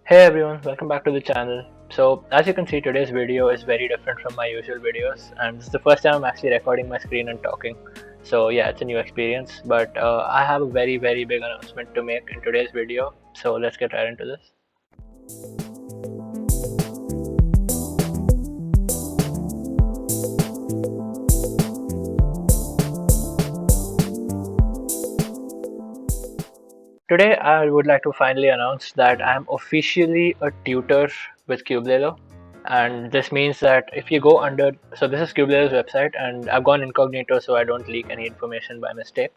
Hey everyone, welcome back to the channel. So as you can see, today's video is very different from my usual videos, and this is the first time I'm actually recording my screen and talking. So yeah, it's a new experience, but I have a very big announcement to make in today's video. So let's get right into this. Today I would like to finally announce that I'm officially a tutor with Cubelelo. And this means that if you go under, so this is Cubelelo's website, and I've gone incognito so I don't leak any information by mistake.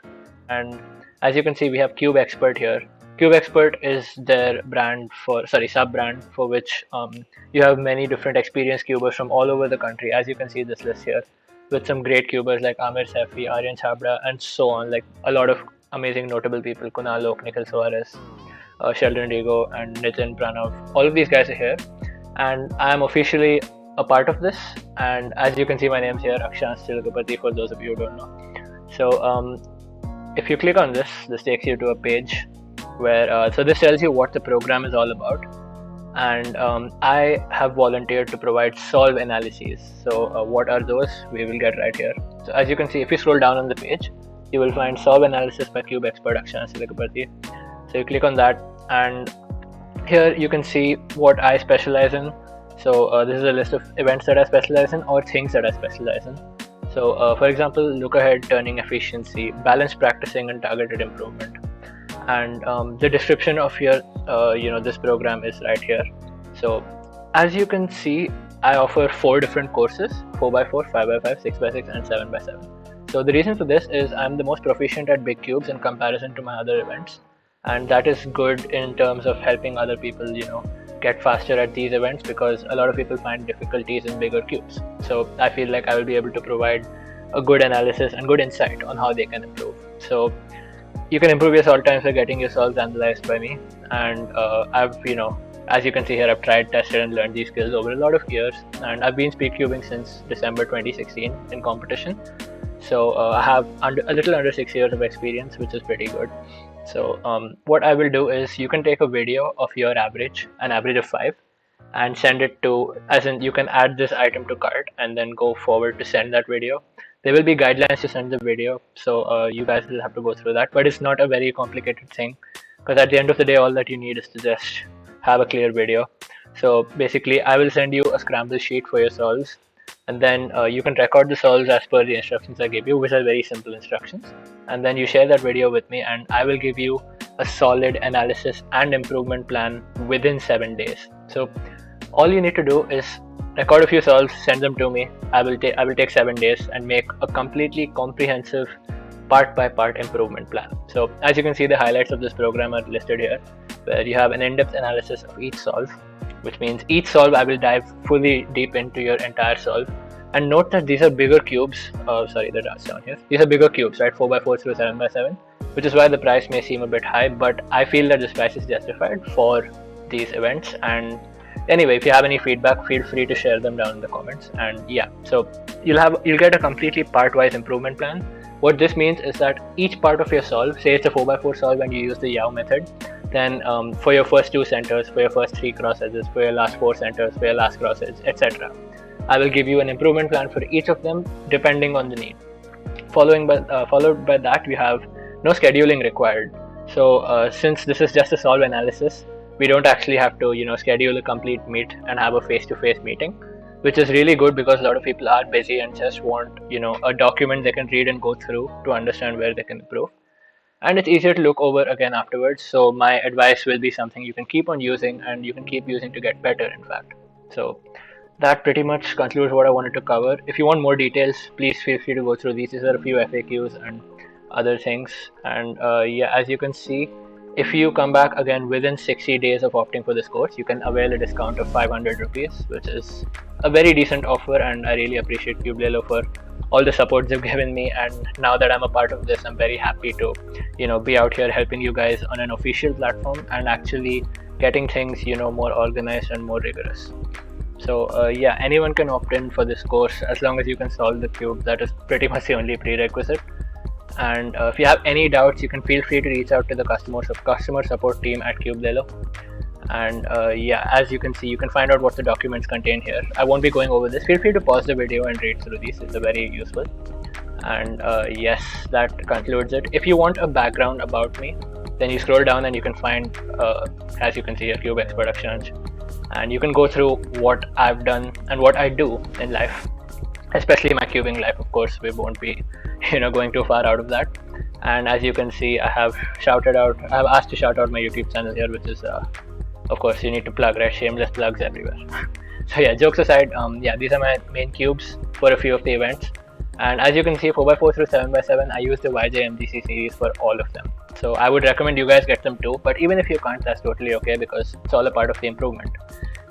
And as you can see, we have CubeXprt here. CubeXprt is their sub-brand for which you have many different experienced cubers from all over the country. As you can see this list here, with some great cubers like Amir Saifi, Aryan Chabra, and so on, like a lot of amazing notable people, Kunal Lok, Nikhil Suarez, Sheldon Digo, and Nitin Pranav. All of these guys are here, and I am officially a part of this. And as you can see, my name's here, CubeXprt, for those of you who don't know. So if you click on this takes you to a page where so this tells you what the program is all about. And I have volunteered to provide solve analyses. So what are those? We will get right here. So as you can see, if you scroll down on the page, you will find solve analysis by CubeXprt. So you click on that, and here you can see what I specialize in. So this is a list of events that I specialize in, or things that I specialize in. So for example, look ahead, turning efficiency, balanced practicing, and targeted improvement. And the description of your this program is right here. So as you can see, I offer 4 different courses: 4x4, 5x5, 6x6, and 7x7. So the reason for this is I'm the most proficient at big cubes in comparison to my other events, and that is good in terms of helping other people get faster at these events, because a lot of people find difficulties in bigger cubes. So I feel like I will be able to provide a good analysis and good insight on how they can improve. So you can improve your solve times by getting your solves analyzed by me. And I've as you can see here, I've tried, tested, and learned these skills over a lot of years, and I've been speed cubing since December 2016 in competition. So I have a little under 6 years of experience, which is pretty good. So what I will do is, you can take a video of your average, an average of 5, and send it to, as in you can add this item to cart and then go forward to send that video. There will be guidelines to send the video, so you guys will have to go through that, but it's not a very complicated thing, because at the end of the day, all that you need is to just have a clear video. So basically, I will send you a scramble sheet for your solves, and then you can record the solves as per the instructions I gave you, which are very simple instructions. And then you share that video with me, and I will give you a solid analysis and improvement plan within 7 days. So all you need to do is record a few solves, send them to me. I will take 7 days and make a completely comprehensive part by part improvement plan. So as you can see, the highlights of this program are listed here, where you have an in-depth analysis of each solve, which means each solve I will dive fully deep into your entire solve. And note that these are bigger cubes. Sorry, the dots down here. These are bigger cubes, right? 4x4 through 7x7, which is why the price may seem a bit high, but I feel that this price is justified for these events. And anyway, if you have any feedback, feel free to share them down in the comments. And yeah, so you'll get a completely part-wise improvement plan. What this means is that each part of your solve, say it's a 4x4 solve and you use the Yao method, then for your first 2 centers, for your first 3 cross edges, for your last 4 centers, for your last cross edge, etc., I will give you an improvement plan for each of them depending on the need. Followed by that, we have no scheduling required. So since this is just a solve analysis, we don't actually have to schedule a complete meet and have a face-to-face meeting, which is really good, because a lot of people are busy and just want a document they can read and go through to understand where they can improve. And it's easier to look over again afterwards. So my advice will be something you can keep on using, and you can keep using to get better, in fact. So that pretty much concludes what I wanted to cover. If you want more details, please feel free to go through these. These are a few FAQs and other things. And yeah, as you can see, if you come back again within 60 days of opting for this course, you can avail a discount of 500 rupees, which is a very decent offer. And I really appreciate Cubelelo for all the support they've given me. And now that I'm a part of this, I'm very happy to be out here helping you guys on an official platform and actually getting things more organized and more rigorous. So yeah, anyone can opt in for this course as long as you can solve the cube. That is pretty much the only prerequisite. And if you have any doubts, you can feel free to reach out to the customer support team at Cubelelo. And yeah, as you can see, you can find out what the documents contain here. I won't be going over this. Feel free to pause the video and read through these. It's very useful. And yes, that concludes it. If you want a background about me, then you scroll down and you can find, as you can see here, CubeXprt, and you can go through what I've done and what I do in life, especially my cubing life. Of course, we won't be, going too far out of that. And as you can see, I have asked to shout out my YouTube channel here, which is, of course, you need to plug, right? Shameless plugs everywhere. So yeah, jokes aside, yeah, these are my main cubes for a few of the events. And as you can see, 4x4 through 7x7, I use the YJMDC series for all of them. So I would recommend you guys get them too, but even if you can't, that's totally okay, because it's all a part of the improvement.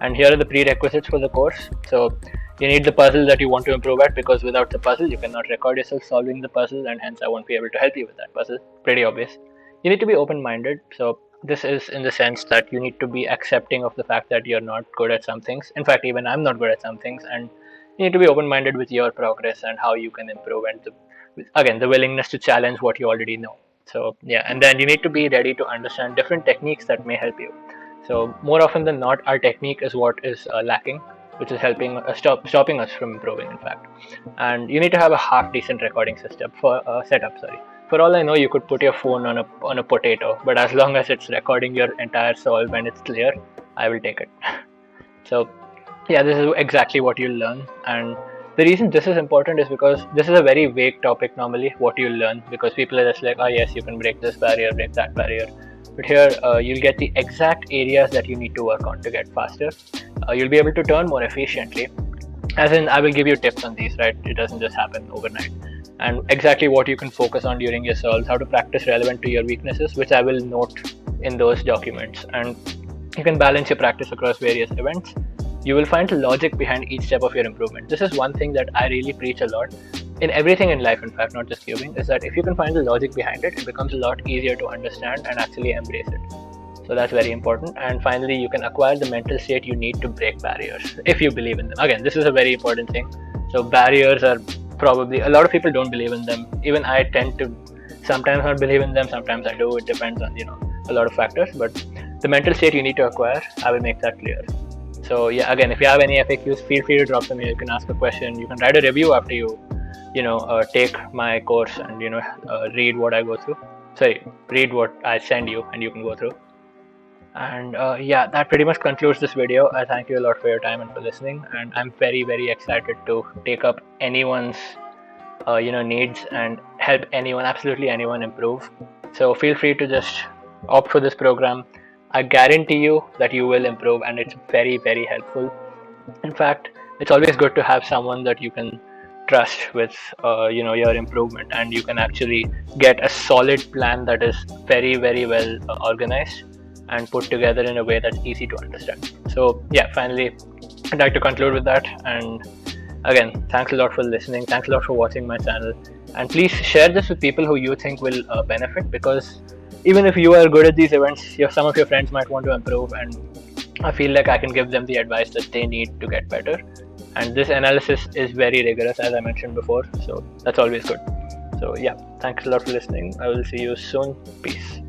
And here are the prerequisites for the course. So you need the puzzle that you want to improve at, because without the puzzle, you cannot record yourself solving the puzzle, and hence I won't be able to help you with that puzzle. Pretty obvious. You need to be open-minded. So this is in the sense that you need to be accepting of the fact that you're not good at some things. In fact, even I'm not good at some things, and you need to be open-minded with your progress and how you can improve, and again, the willingness to challenge what you already know. So yeah, and then you need to be ready to understand different techniques that may help you. So more often than not, our technique is what is lacking, which is helping stopping us from improving, in fact. And you need to have a half decent recording system for setup. For all I know, you could put your phone on a potato, but as long as it's recording your entire solve and it's clear, I will take it. So yeah, this is exactly what you'll learn. And the reason this is important is because this is a very vague topic normally, what you'll learn, because people are just like, oh yes, you can break this barrier, break that barrier. But here you'll get the exact areas that you need to work on to get faster. You'll be able to turn more efficiently. As in, I will give you tips on these, right? It doesn't just happen overnight. And exactly what you can focus on during your solves, how to practice relevant to your weaknesses, which I will note in those documents. And you can balance your practice across various events. You will find logic behind each step of your improvement. This is one thing that I really preach a lot in everything in life, in fact, not just cubing, is that if you can find the logic behind it, it becomes a lot easier to understand and actually embrace it. So that's very important. And finally, you can acquire the mental state you need to break barriers if you believe in them. Again, this is a very important thing. So barriers are probably, a lot of people don't believe in them. Even I tend to sometimes not believe in them, sometimes I do. It depends on, a lot of factors. But the mental state you need to acquire, I will make that clear. So yeah, again, if you have any FAQs, feel free to drop them here. You can ask a question. You can write a review after you, take my course and, read what I go through. Read what I send you and you can go through. And yeah, that pretty much concludes this video. I thank you a lot for your time and for listening. And I'm very, very excited to take up anyone's, needs and help anyone, absolutely anyone, improve. So feel free to just opt for this program. I guarantee you that you will improve, and it's very, very helpful. In fact, it's always good to have someone that you can trust with, your improvement, and you can actually get a solid plan that is very, very well organized and put together in a way that's easy to understand. So yeah, finally, I'd like to conclude with that. And again, thanks a lot for listening. Thanks a lot for watching my channel. And please share this with people who you think will benefit, because even if you are good at these events, some of your friends might want to improve, and I feel like I can give them the advice that they need to get better. And this analysis is very rigorous, as I mentioned before, so that's always good. So yeah, thanks a lot for listening. I will see you soon. Peace.